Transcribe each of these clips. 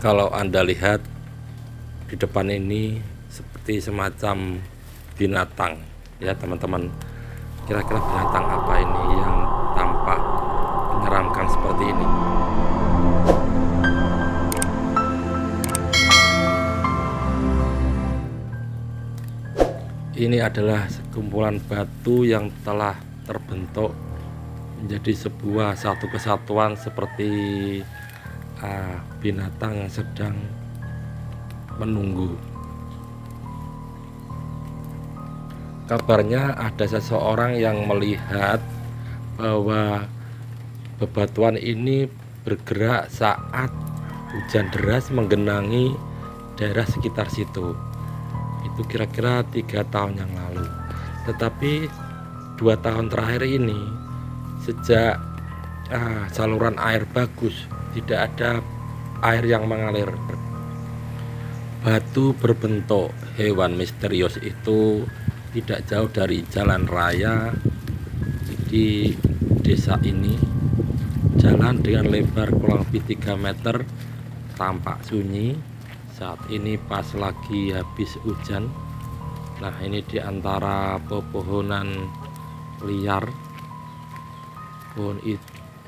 Kalau Anda lihat di depan ini seperti semacam binatang ya teman-teman. Kira-kira binatang apa ini yang tampak menyeramkan seperti ini? Ini adalah sekumpulan batu yang telah terbentuk menjadi sebuah satu kesatuan seperti binatang yang sedang menunggu. Kabarnya ada seseorang yang melihat bahwa bebatuan ini bergerak saat hujan deras menggenangi daerah sekitar situ. Itu kira-kira 3 tahun yang lalu. Tetapi 2 tahun terakhir ini, sejak saluran air bagus, tidak ada air yang mengalir, batu berbentuk hewan misterius itu tidak jauh dari jalan raya di desa ini. Jalan dengan lebar kurang lebih 3 meter, tampak sunyi. Saat ini pas lagi habis hujan. Nah, ini di antara pepohonan liar,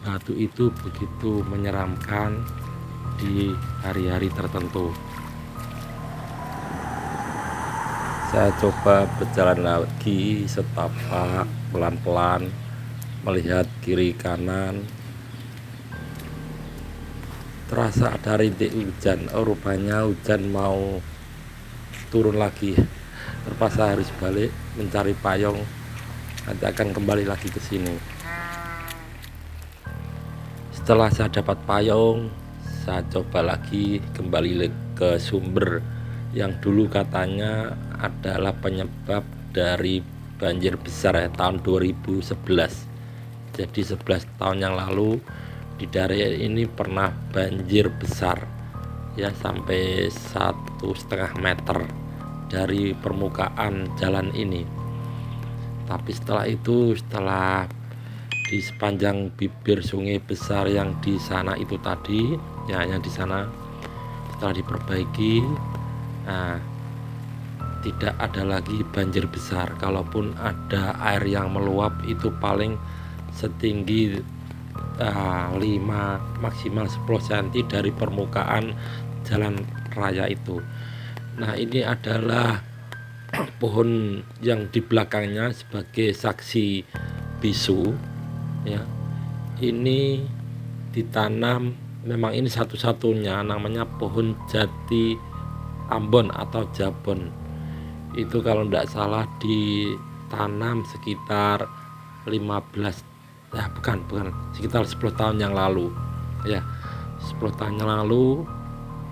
batu itu begitu menyeramkan di hari-hari tertentu. Saya coba berjalan lagi setapak pelan-pelan, melihat kiri kanan. Terasa ada rintik hujan. Rupanya hujan mau turun lagi. Terpaksa harus balik mencari payung. Nanti akan kembali lagi ke sini. Setelah saya dapat payung, saya coba lagi kembali ke sumber yang dulu katanya adalah penyebab dari banjir besar tahun 2011. Jadi 11 tahun yang lalu di daerah ini pernah banjir besar ya, sampai 1,5 meter dari permukaan jalan ini. Tapi setelah itu, setelah di sepanjang bibir sungai besar yang di sana itu tadi ya, yang di sana setelah diperbaiki, tidak ada lagi banjir besar. Kalaupun ada air yang meluap itu paling setinggi 5 maksimal 10 cm dari permukaan jalan raya itu. Nah, ini adalah pohon yang di belakangnya sebagai saksi bisu ya. Ini ditanam, memang ini satu-satunya, namanya pohon jati Ambon atau Jabon. Itu kalau tidak salah ditanam sekitar 15 bukan sekitar 10 tahun yang lalu ya. 10 tahun yang lalu,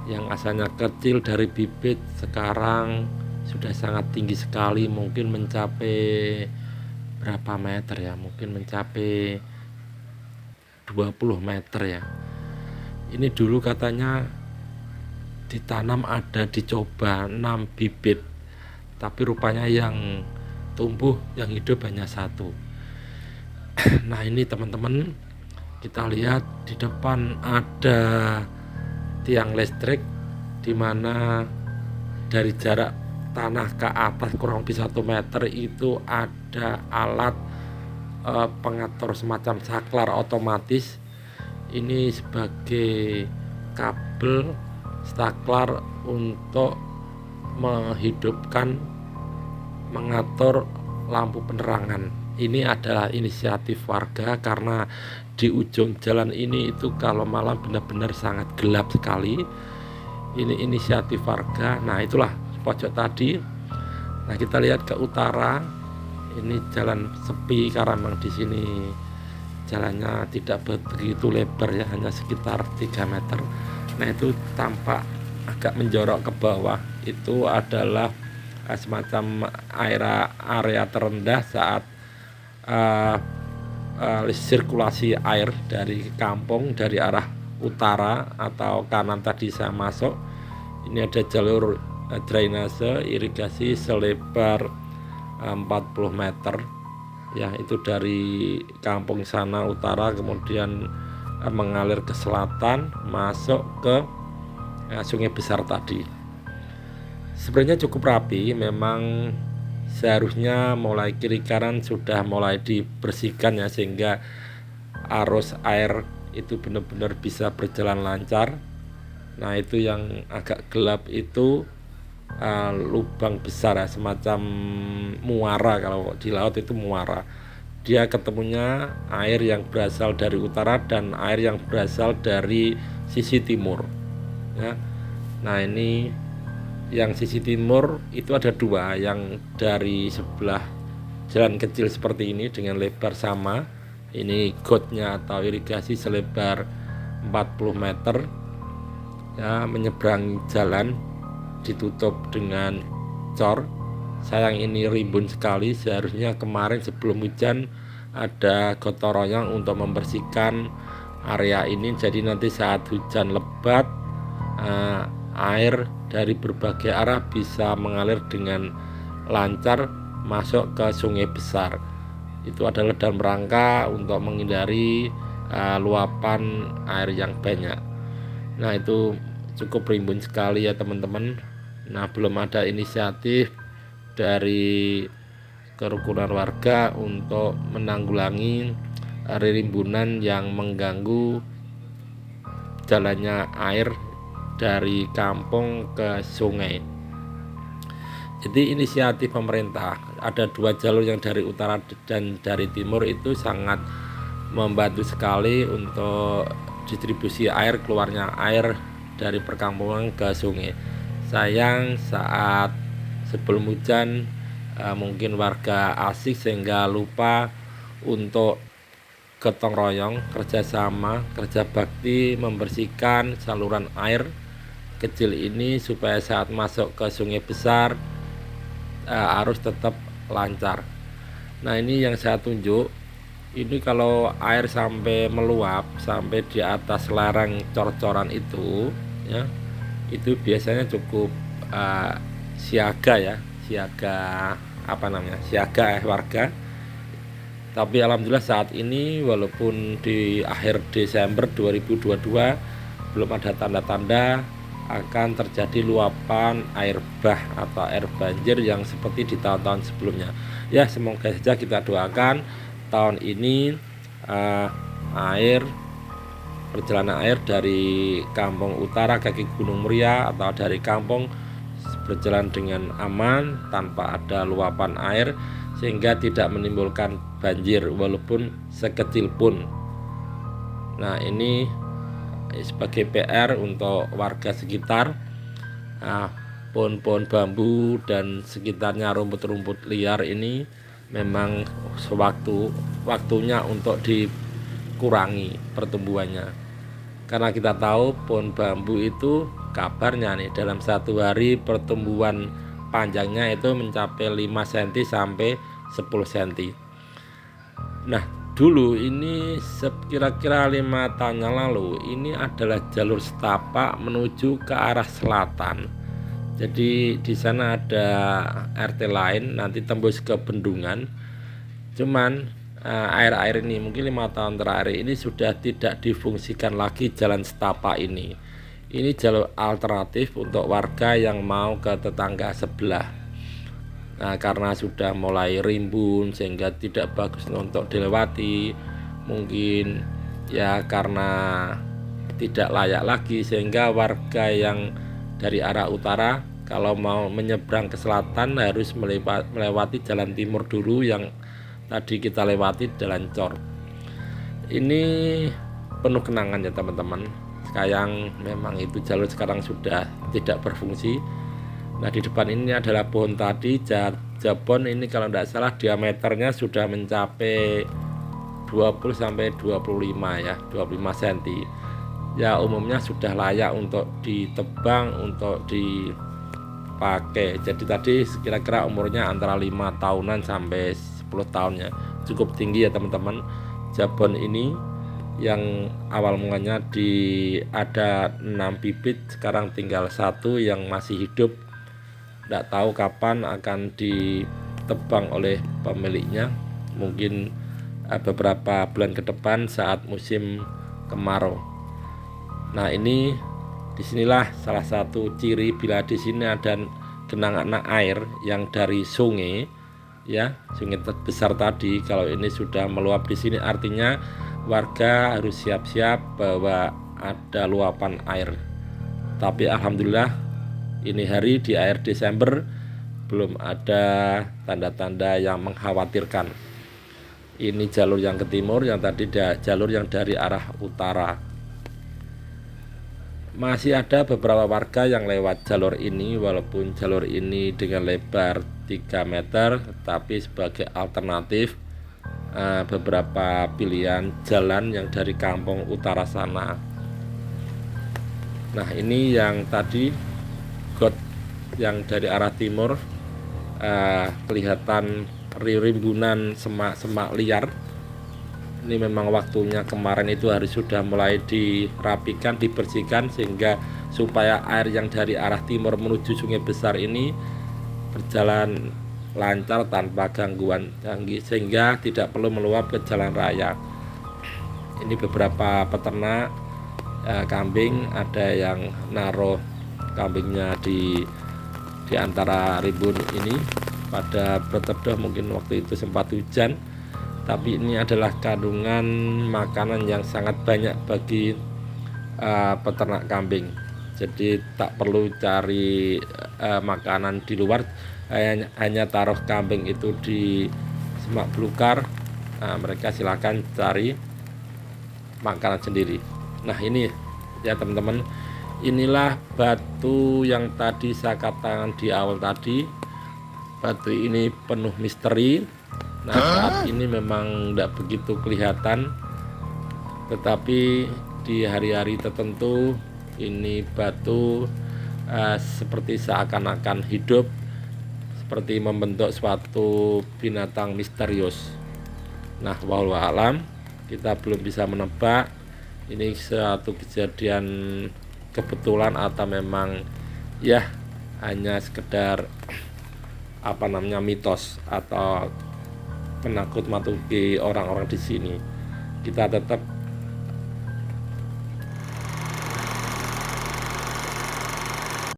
yang asalnya kecil dari bibit sekarang sudah sangat tinggi sekali, mungkin mencapai berapa meter ya, mungkin mencapai 20 meter ya. Ini dulu katanya ditanam, ada dicoba 6 bibit, tapi rupanya yang tumbuh, yang hidup hanya 1. Nah, ini teman-teman, kita lihat di depan ada tiang listrik, di mana dari jarak tanah ke atas kurang lebih 1 meter itu ada alat pengatur semacam saklar otomatis. Ini sebagai kabel saklar untuk menghidupkan, mengatur lampu penerangan. Ini adalah inisiatif warga, karena di ujung jalan ini itu kalau malam benar-benar sangat gelap sekali. Ini inisiatif warga. Nah, itulah pojok tadi. Nah, kita lihat ke utara. Ini jalan sepi karena memang di sini jalannya tidak begitu lebar ya, hanya sekitar 3 meter. Nah, itu tampak agak menjorok ke bawah. Itu adalah semacam area terendah saat sirkulasi air dari kampung, dari arah utara atau kanan tadi saya masuk. Ini ada jalur drainase irigasi selebar 40 meter ya, itu dari kampung sana utara kemudian mengalir ke selatan, masuk ke sungai besar tadi. Sebenarnya cukup rapi, memang seharusnya mulai kiri kanan sudah mulai dibersihkan ya, sehingga arus air itu benar-benar bisa berjalan lancar. Nah itu yang agak gelap itu lubang besar ya, semacam muara. Kalau di laut itu muara, dia ketemunya air yang berasal dari utara dan air yang berasal dari sisi timur ya. Nah ini yang sisi timur itu ada dua, yang dari sebelah jalan kecil seperti ini dengan lebar sama, ini gotnya atau irigasi selebar 40 meter ya, menyeberang jalan ditutup dengan cor. Sayang ini rimbun sekali, seharusnya kemarin sebelum hujan ada gotong royong untuk membersihkan area ini, jadi nanti saat hujan lebat air dari berbagai arah bisa mengalir dengan lancar masuk ke sungai besar. Itu adalah dalam rangka untuk menghindari luapan air yang banyak. Nah itu cukup rimbun sekali ya teman-teman. Nah belum ada inisiatif dari kerukunan warga untuk menanggulangi rimbunan yang mengganggu jalannya air dari kampung ke sungai. Jadi inisiatif pemerintah, ada dua jalur yang dari utara dan dari timur, itu sangat membantu sekali untuk distribusi air, keluarnya air dari perkampungan ke sungai. Sayang saat sebelum hujan mungkin warga asik sehingga lupa untuk gotong royong, kerjasama, kerja bakti membersihkan saluran air kecil ini supaya saat masuk ke sungai besar arus tetap lancar. Nah ini yang saya tunjuk, ini kalau air sampai meluap sampai di atas lereng cor-coran itu ya, itu biasanya cukup siaga ya, siaga warga. Tapi alhamdulillah saat ini walaupun di akhir Desember 2022 belum ada tanda-tanda akan terjadi luapan air bah atau air banjir yang seperti di tahun-tahun sebelumnya. Ya semoga saja kita doakan tahun ini perjalanan air dari kampung utara kaki Gunung Muria atau dari kampung berjalan dengan aman tanpa ada luapan air, sehingga tidak menimbulkan banjir walaupun sekecil pun. Nah ini sebagai PR untuk warga sekitar, pohon-pohon bambu dan sekitarnya rumput-rumput liar ini memang waktunya untuk dikurangi pertumbuhannya, karena kita tahu pohon bambu itu kabarnya nih dalam satu hari pertumbuhan panjangnya itu mencapai 5 cm sampai 10 cm. Nah dulu ini kira-kira 5 tahun yang lalu ini adalah jalur setapak menuju ke arah selatan. Jadi di sana ada RT lain nanti tembus ke bendungan. Cuman air-air ini mungkin 5 tahun terakhir ini sudah tidak difungsikan lagi jalan setapak ini. Ini jalur alternatif untuk warga yang mau ke tetangga sebelah. Nah karena sudah mulai rimbun sehingga tidak bagus untuk dilewati, mungkin ya karena tidak layak lagi, sehingga warga yang dari arah utara kalau mau menyeberang ke selatan harus melewati jalan timur dulu yang tadi kita lewati, jalan cor. Ini penuh kenangan ya teman-teman. Sayang memang itu jalur sekarang sudah tidak berfungsi. Nah di depan ini adalah pohon tadi, jabon ini kalau tidak salah diameternya sudah mencapai 20 sampai 25 ya, 25 cm. Ya umumnya sudah layak untuk ditebang, untuk dipakai. Jadi tadi kira-kira umurnya antara 5 tahunan sampai 10 tahunnya. Cukup tinggi ya teman-teman. Jabon ini yang awal mulanya ada 6 bibit, sekarang tinggal 1 yang masih hidup. Tidak tahu kapan akan ditebang oleh pemiliknya, mungkin beberapa bulan ke depan saat musim kemarau. Nah ini Disinilah salah satu ciri bila di sini ada genangan air yang dari sungai, ya, sungai besar tadi. Kalau ini sudah meluap di sini, artinya warga harus siap-siap bahwa ada luapan air. Tapi alhamdulillah ini hari di akhir Desember belum ada tanda-tanda yang mengkhawatirkan. Ini jalur yang ke timur, yang tadi jalur yang dari arah utara. Masih ada beberapa warga yang lewat jalur ini, walaupun jalur ini dengan lebar 3 meter, tapi sebagai alternatif beberapa pilihan jalan yang dari kampung utara sana. Nah, ini yang tadi got yang dari arah timur, kelihatan rimbunan semak-semak liar. Ini memang waktunya kemarin itu harus sudah mulai dirapikan, dibersihkan, sehingga supaya air yang dari arah timur menuju sungai besar ini berjalan lancar tanpa gangguan, sehingga tidak perlu meluap ke jalan raya. Ini beberapa peternak kambing, ada yang naruh kambingnya di antara rimbun ini pada berteduh, mungkin waktu itu sempat hujan. Tapi ini adalah kandungan makanan yang sangat banyak bagi peternak kambing. Jadi tak perlu cari makanan di luar, hanya taruh kambing itu di semak belukar. Mereka silakan cari makanan sendiri. Nah, ini ya teman-teman, inilah batu yang tadi saya katakan di awal tadi. Batu ini penuh misteri. Nah, saat ini memang tidak begitu kelihatan, tetapi di hari-hari tertentu ini batu seperti seakan-akan hidup, seperti membentuk suatu binatang misterius. Nah, wallahu alam, kita belum bisa menebak ini suatu kejadian kebetulan atau memang ya hanya sekedar mitos atau menakut-nakuti orang-orang di sini. Kita tetap